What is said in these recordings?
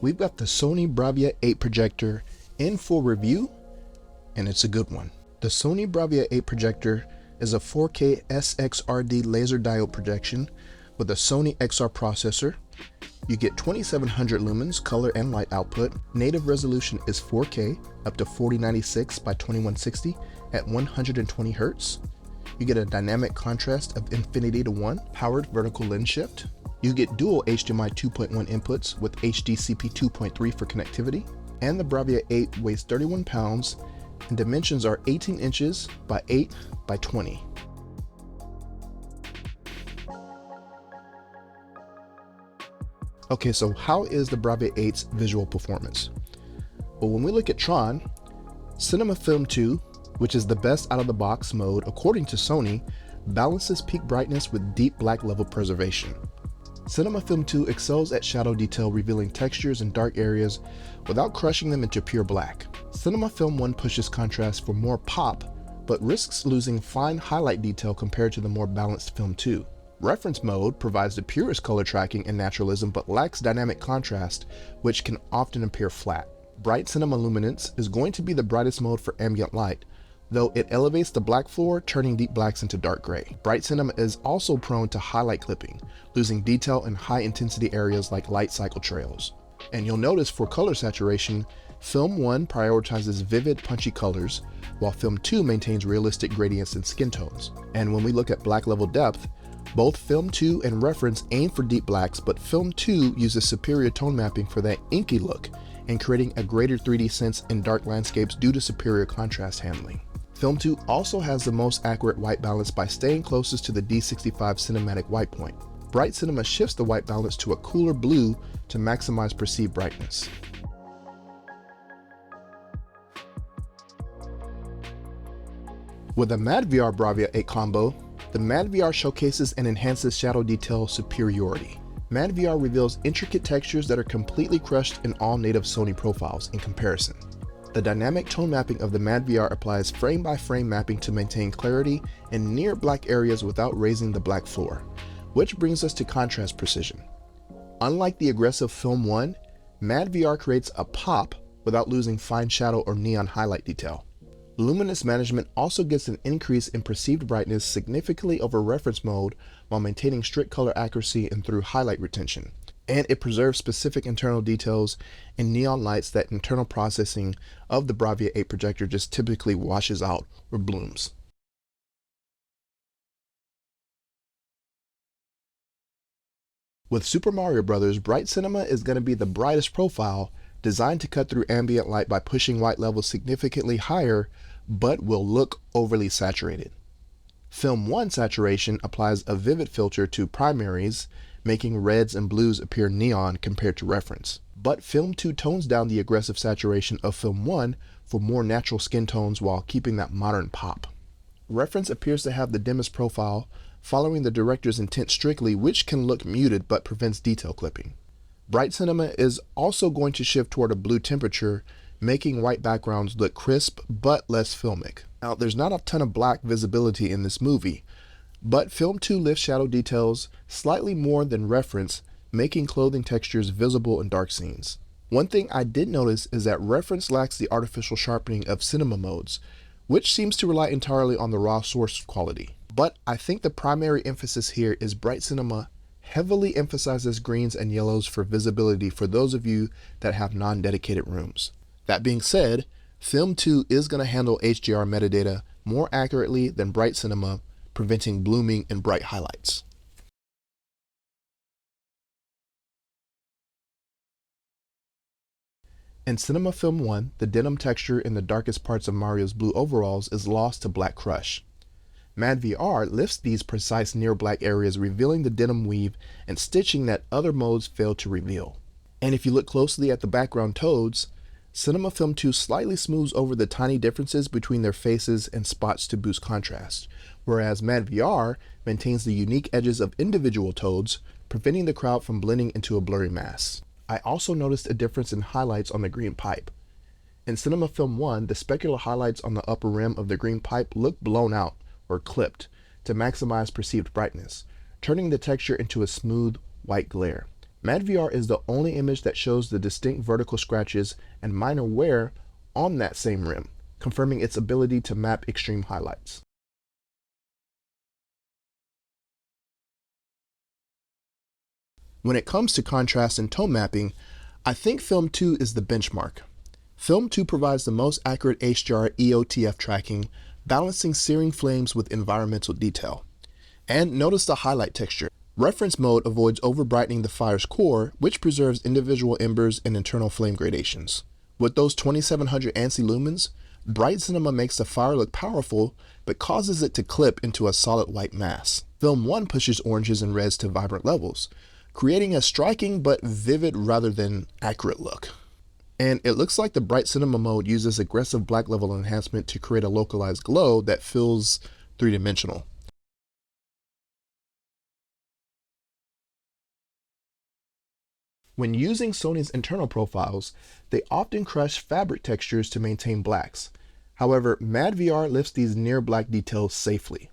we've got the Sony BRAVIA 8 projector in for review, and it's a good one. The Sony BRAVIA 8 projector is a 4K SXRD laser diode projection with a Sony XR processor. You get 2700 lumens color and light output. Native resolution is 4K up to 4096 by 2160 at 120 Hz. You get a dynamic contrast of infinity to 1, powered vertical lens shift. You get dual HDMI 2.1 inputs with HDCP 2.3 for connectivity. And the BRAVIA 8 weighs 31 pounds and dimensions are 18 inches by 8 by 20. Okay, so how is the BRAVIA 8's visual performance? Well, when we look at Tron, Cinema Film 2, which is the best out-of-the-box mode according to Sony, balances peak brightness with deep black level preservation. Cinema Film 2 excels at shadow detail, revealing textures in dark areas without crushing them into pure black. Cinema Film 1 pushes contrast for more pop, but risks losing fine highlight detail compared to the more balanced Film 2. Reference mode provides the purest color tracking and naturalism but lacks dynamic contrast, which can often appear flat. Bright Cinema Luminance is going to be the brightest mode for ambient light, though it elevates the black floor, turning deep blacks into dark gray. Bright Cinema is also prone to highlight clipping, losing detail in high intensity areas like light cycle trails. And you'll notice for color saturation, Film 1 prioritizes vivid, punchy colors, while Film 2 maintains realistic gradients and skin tones. And when we look at black level depth, both Film 2 and Reference aim for deep blacks, but Film 2 uses superior tone mapping for that inky look and creating a greater 3D sense in dark landscapes due to superior contrast handling. Film 2 also has the most accurate white balance by staying closest to the D65 cinematic white point. Bright Cinema shifts the white balance to a cooler blue to maximize perceived brightness. With a madVR BRAVIA 8 combo, the madVR showcases and enhances shadow detail superiority. madVR reveals intricate textures that are completely crushed in all native Sony profiles in comparison. The dynamic tone mapping of the madVR applies frame-by-frame mapping to maintain clarity in near black areas without raising the black floor, which brings us to contrast precision. Unlike the aggressive Film 1, madVR creates a pop without losing fine shadow or neon highlight detail. Luminance management also gets an increase in perceived brightness significantly over reference mode while maintaining strict color accuracy and through highlight retention. And it preserves specific internal details in neon lights that internal processing of the BRAVIA 8 projector just typically washes out or blooms. With Super Mario Bros., Bright Cinema is going to be the brightest profile, designed to cut through ambient light by pushing white levels significantly higher, but will look overly saturated. Film 1 saturation applies a vivid filter to primaries, making reds and blues appear neon compared to reference. But Film 2 tones down the aggressive saturation of Film 1 for more natural skin tones while keeping that modern pop. Reference appears to have the dimmest profile, following the director's intent strictly, which can look muted but prevents detail clipping. Bright Cinema is also going to shift toward a blue temperature, making white backgrounds look crisp but less filmic. Now, there's not a ton of black visibility in this movie, but Film 2 lifts shadow details slightly more than Reference, making clothing textures visible in dark scenes. One thing I did notice is that Reference lacks the artificial sharpening of cinema modes, which seems to rely entirely on the raw source quality. But I think the primary emphasis here is Bright Cinema heavily emphasizes greens and yellows for visibility for those of you that have non-dedicated rooms. That being said, Film 2 is going to handle HDR metadata more accurately than Bright Cinema, preventing blooming and bright highlights. In Cinema Film 1, the denim texture in the darkest parts of Mario's blue overalls is lost to black crush. madVR lifts these precise near black areas, revealing the denim weave and stitching that other modes failed to reveal. And if you look closely at the background toads, Cinema Film 2 slightly smooths over the tiny differences between their faces and spots to boost contrast, whereas madVR maintains the unique edges of individual toads, preventing the crowd from blending into a blurry mass. I also noticed a difference in highlights on the green pipe. In Cinema Film 1, the specular highlights on the upper rim of the green pipe look blown out or clipped to maximize perceived brightness, turning the texture into a smooth white glare. madVR is the only image that shows the distinct vertical scratches and minor wear on that same rim, confirming its ability to map extreme highlights. When it comes to contrast and tone mapping, I think Film 2 is the benchmark. Film 2 provides the most accurate HDR EOTF tracking, balancing searing flames with environmental detail. And notice the highlight texture. Reference mode avoids over-brightening the fire's core, which preserves individual embers and internal flame gradations. With those 2700 ANSI lumens, Bright Cinema makes the fire look powerful, but causes it to clip into a solid white mass. Film 1 pushes oranges and reds to vibrant levels, creating a striking but vivid rather than accurate look. And it looks like the Bright Cinema mode uses aggressive black level enhancement to create a localized glow that feels three-dimensional. When using Sony's internal profiles, they often crush fabric textures to maintain blacks. However, madVR lifts these near black details safely.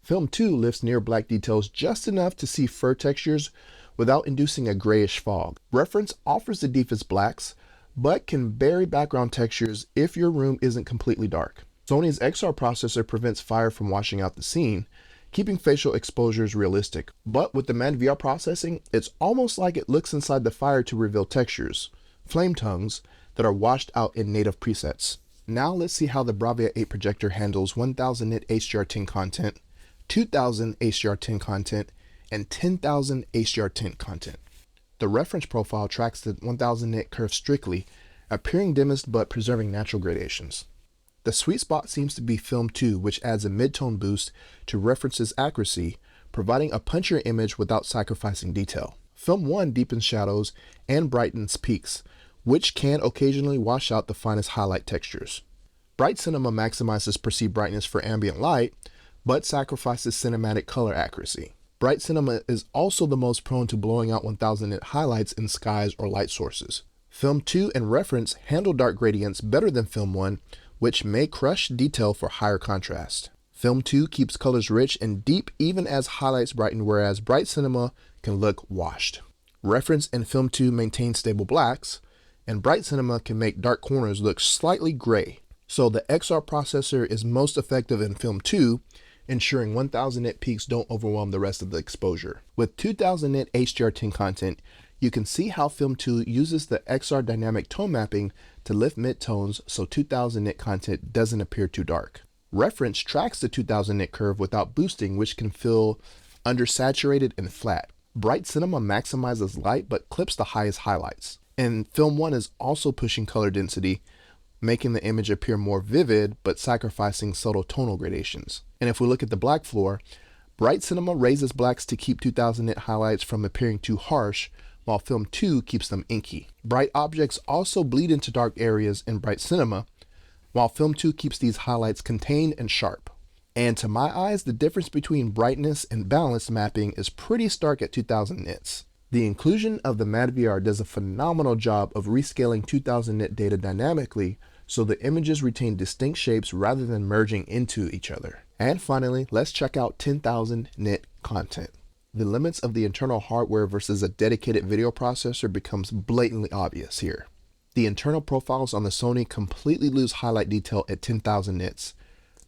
Film 2 lifts near black details just enough to see fur textures without inducing a grayish fog. Reference offers the deepest blacks, but can bury background textures if your room isn't completely dark. Sony's XR processor prevents fire from washing out the scene, keeping facial exposures realistic. But with the madVR processing, it's almost like it looks inside the fire to reveal textures, flame tongues, that are washed out in native presets. Now let's see how the BRAVIA 8 projector handles 1000 nit HDR10 content, 2000 HDR10 content, and 10,000 HDR10 content. The reference profile tracks the 1000 nit curve strictly, appearing dimmest but preserving natural gradations. The sweet spot seems to be Film 2, which adds a mid-tone boost to reference's accuracy, providing a punchier image without sacrificing detail. Film 1 deepens shadows and brightens peaks, which can occasionally wash out the finest highlight textures. Bright Cinema maximizes perceived brightness for ambient light, but sacrifices cinematic color accuracy. Bright Cinema is also the most prone to blowing out 1000 nit highlights in skies or light sources. Film 2 and Reference handle dark gradients better than Film 1, which may crush detail for higher contrast. Film 2 keeps colors rich and deep even as highlights brighten, whereas Bright Cinema can look washed. Reference and Film 2 maintain stable blacks, and Bright Cinema can make dark corners look slightly gray. So the XR processor is most effective in Film 2, ensuring 1000 nit peaks don't overwhelm the rest of the exposure. With 2000 nit HDR10 content, you can see how Film 2 uses the XR dynamic tone mapping to lift midtones so 2000 nit content doesn't appear too dark. Reference tracks the 2000 nit curve without boosting, which can feel undersaturated and flat. Bright Cinema maximizes light but clips the highest highlights. And Film 1 is also pushing color density, making the image appear more vivid but sacrificing subtle tonal gradations. And if we look at the black floor, Bright Cinema raises blacks to keep 2000 nit highlights from appearing too harsh, while Film 2 keeps them inky. Bright objects also bleed into dark areas in Bright Cinema, while Film 2 keeps these highlights contained and sharp. And to my eyes, the difference between brightness and balance mapping is pretty stark at 2000 nits. The inclusion of the madVR does a phenomenal job of rescaling 2000 nit data dynamically, so the images retain distinct shapes rather than merging into each other. And finally, let's check out 10,000 nit content. The limits of the internal hardware versus a dedicated video processor becomes blatantly obvious here. The internal profiles on the Sony completely lose highlight detail at 10,000 nits.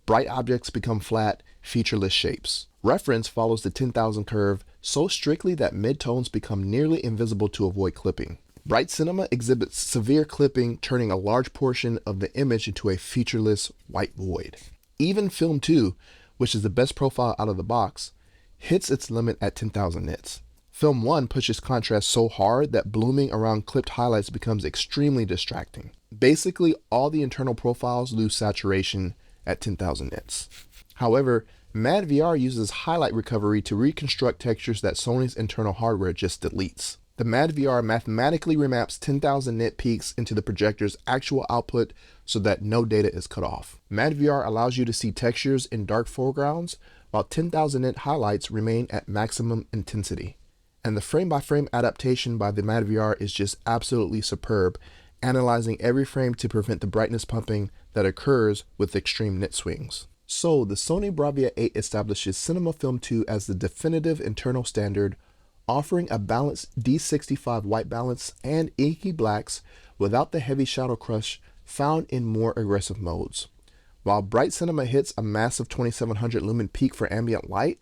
Bright objects become flat, featureless shapes. Reference follows the 10,000 curve so strictly that midtones become nearly invisible to avoid clipping. Bright Cinema exhibits severe clipping, turning a large portion of the image into a featureless white void. Even Film 2, which is the best profile out of the box, hits its limit at 10,000 nits. Film 1 pushes contrast so hard that blooming around clipped highlights becomes extremely distracting. Basically, all the internal profiles lose saturation at 10,000 nits. However, madVR uses highlight recovery to reconstruct textures that Sony's internal hardware just deletes. The madVR mathematically remaps 10,000 nit peaks into the projector's actual output so that no data is cut off. madVR allows you to see textures in dark foregrounds, while 10,000 nit highlights remain at maximum intensity. And the frame-by-frame adaptation by the madVR is just absolutely superb, analyzing every frame to prevent the brightness pumping that occurs with extreme nit swings. So the Sony BRAVIA 8 establishes Cinema Film 2 as the definitive internal standard offering a balanced D65 white balance and inky blacks without the heavy shadow crush found in more aggressive modes. While Bright Cinema hits a massive 2700 lumen peak for ambient light,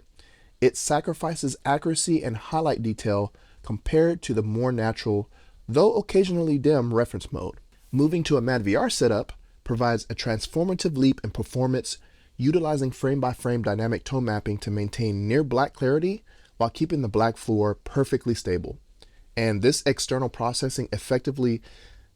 it sacrifices accuracy and highlight detail compared to the more natural, though occasionally dim, reference mode. Moving to a madVR setup provides a transformative leap in performance, utilizing frame-by-frame dynamic tone mapping to maintain near black clarity while keeping the black floor perfectly stable. And this external processing effectively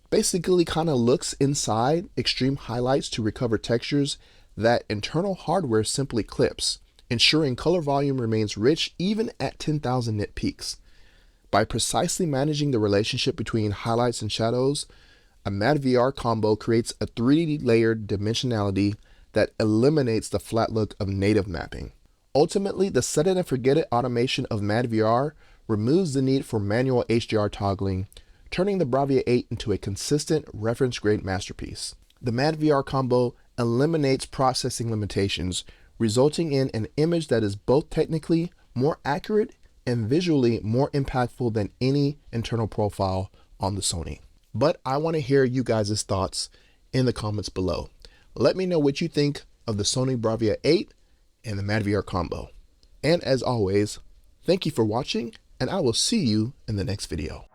basically kind of looks inside extreme highlights to recover textures that internal hardware simply clips, ensuring color volume remains rich even at 10,000 nit peaks. By precisely managing the relationship between highlights and shadows, a madVR combo creates a 3D layered dimensionality that eliminates the flat look of native mapping. Ultimately, the set it and forget it automation of madVR removes the need for manual HDR toggling, turning the BRAVIA 8 into a consistent reference-grade masterpiece. The madVR combo eliminates processing limitations, resulting in an image that is both technically more accurate and visually more impactful than any internal profile on the Sony. But I want to hear you guys' thoughts in the comments below. Let me know what you think of the Sony BRAVIA 8 and the madVR combo. And as always, thank you for watching, and I will see you in the next video.